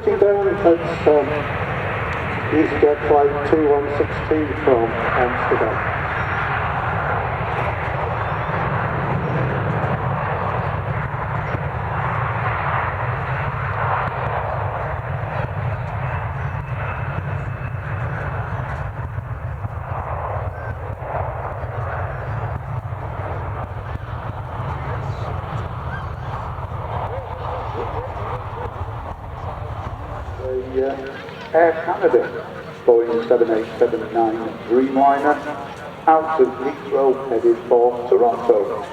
touching down at EasyJet flight 2116 from Amsterdam. Air Canada Boeing 787-9 Dreamliner out of Heathrow headed for Toronto.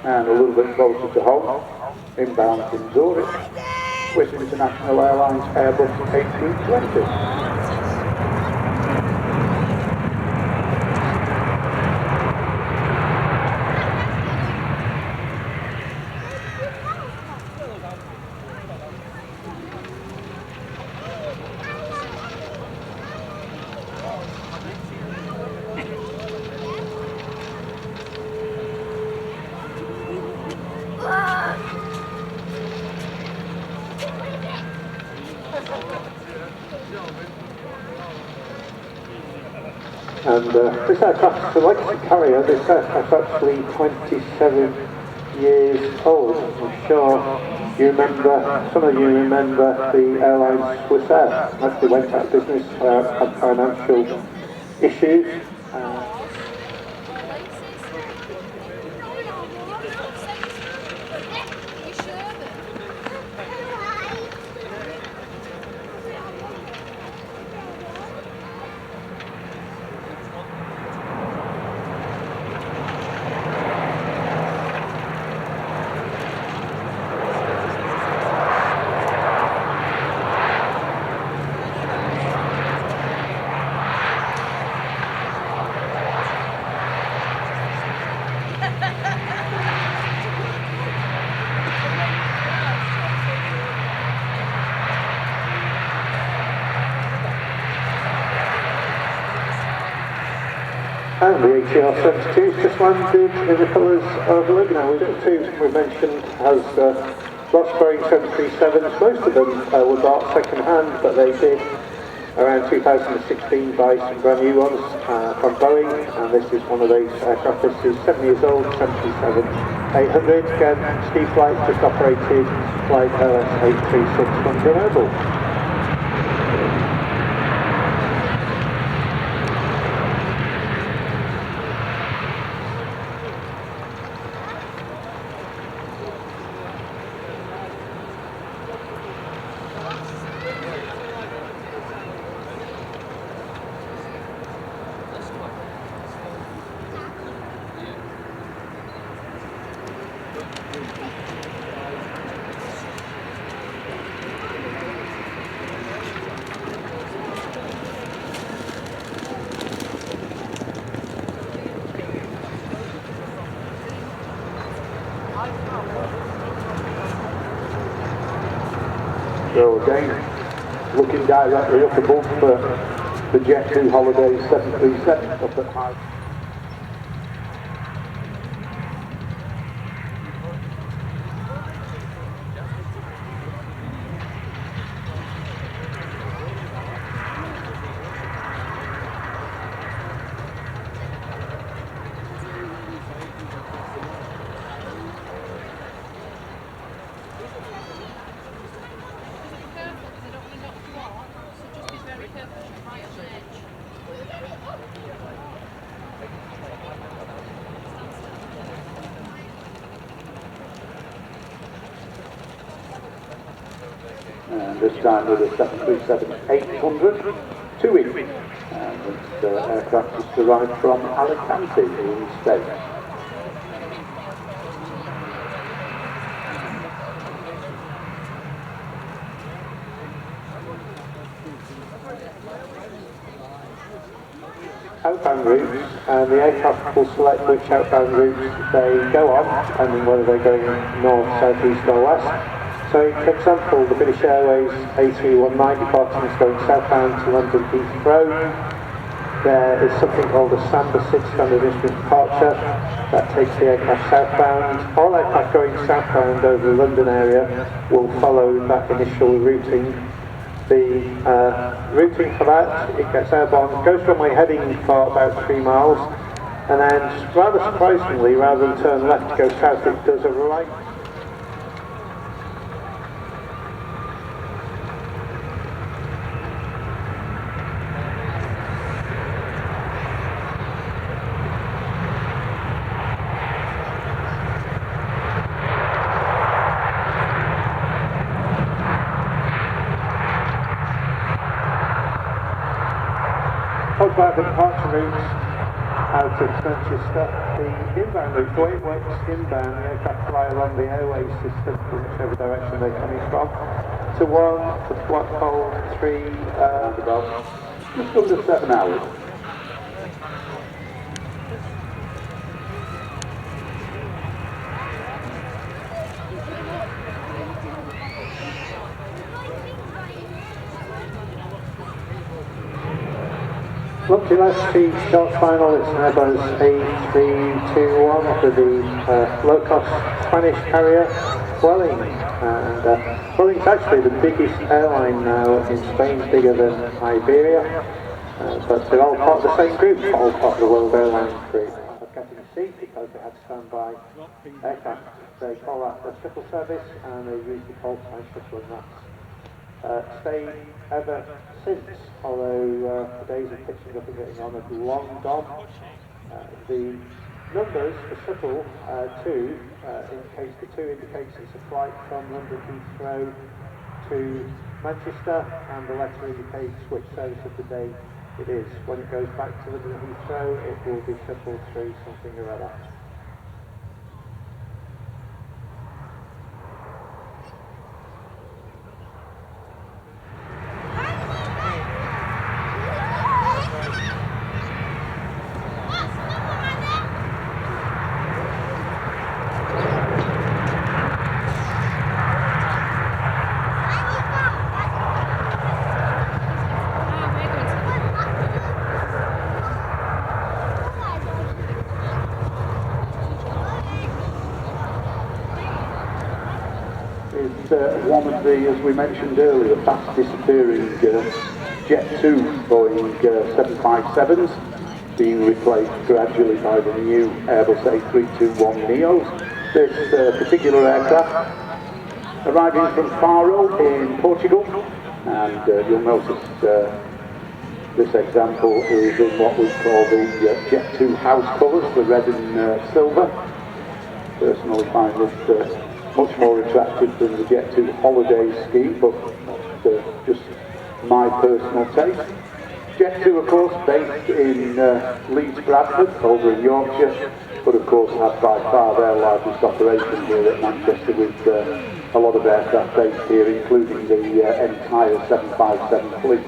And a little bit closer to home, inbound from Zurich, Swiss International Airlines Airbus A320. And this aircraft is a legacy carrier. This aircraft is actually 27 years old. I'm sure you remember, some of you remember the airline Swiss Air. Actually went out of business, had financial issues. And the ATR-72 just landed in the colours of Liberty. Now, the two we mentioned has lost Boeing 737s. Most of them were bought second-hand, but they did around 2016 buy some brand new ones from Boeing, and this is one of those aircraft. This is 7 years old, 737-800. Again, Steve Flight just operated flight LS836 from Grenoble. So again, looking directly up above the Jet2 Holidays 737 up at high. And this time with a 737-800 two-in. And this aircraft is derived from Alicante in Spain. Outbound routes, and the aircraft will select which outbound routes they go on, depending whether they're going north, south, east or west. So, for example, the British Airways A319 departing is going southbound to London Heathrow. There is something called a Samba 6 standard instrument departure that takes the aircraft southbound. All aircraft going southbound over the London area will follow that initial routing. The routing for that, it gets airborne, goes runway heading for about 3 miles, and then rather surprisingly, rather than turn left to go south, it does a right. Talk about the departure route out of Manchester. The inbound route, the way it works inbound, the aircraft fly along the airway system in whichever direction they're coming from, to the Blackpool 3, about just under 7 hours. Lucky last the short final, it's an Airbus A321 for the low-cost Spanish carrier Vueling, and Vueling's actually the biggest airline now in Spain, bigger than Iberia, but they're all part of the same group, all part of the World Airlines group. I've got a seat because they had standby aircraft. They call that the shuttle service, and they use the call sign shuttle, and that's stayed ever since, although the days of pitching up and getting on have long gone. The numbers for shuttle 2 indicates the 2 indicates it's a flight from London Heathrow to Manchester, and the letter indicates which service of the day it is. When it goes back to London Heathrow, it will be shuttled through something or other. One of the, as we mentioned earlier, fast disappearing Jet 2 Boeing 757s being replaced gradually by the new Airbus A321neos. This particular aircraft arriving from Faro in Portugal, and you'll notice this example is in what we call the Jet 2 house colours, the red and silver. Personally find it much more attractive than the Jet 2 holiday scheme, but that's just my personal taste. Jet 2, of course, based in Leeds Bradford, over in Yorkshire, but of course have by far their largest operation here at Manchester, with a lot of aircraft based here, including the entire 757 fleet.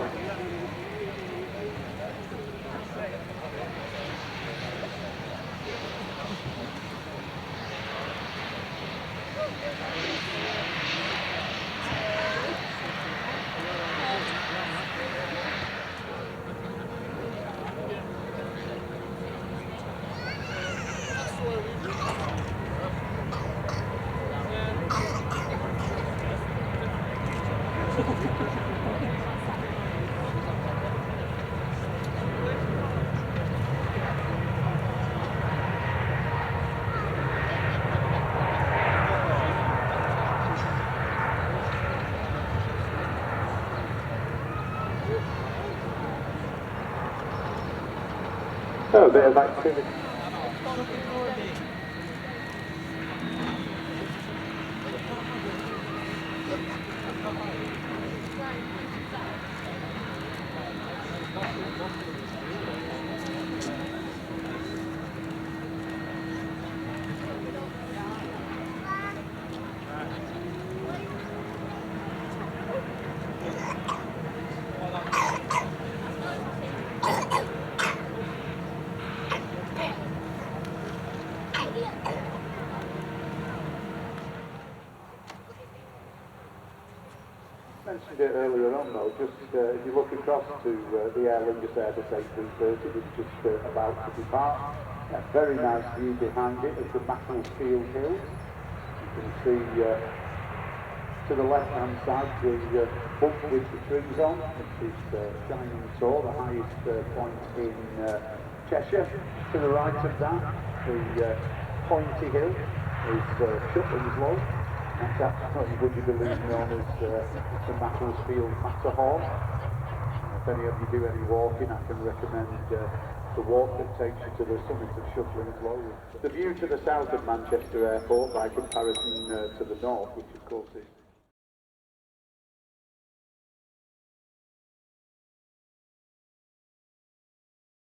So a bit of activity. mentioned it earlier on though, just if you look across to the Aer Lingus Airbus A330 that's just about to depart, a very nice view behind it of the Macclesfield Hills. You can see to the left hand side the bump with the trees on, which is Shining Tor, the highest point in Cheshire. To the right of that, the pointy hill is Shutlands Low. That's actually, would you believe, known as the Macclesfield Matterhorn. If any of you do any walking, I can recommend the walk that takes you to the summit of Shutlands Low. The view to the south of Manchester Airport, by comparison to the north, which of course is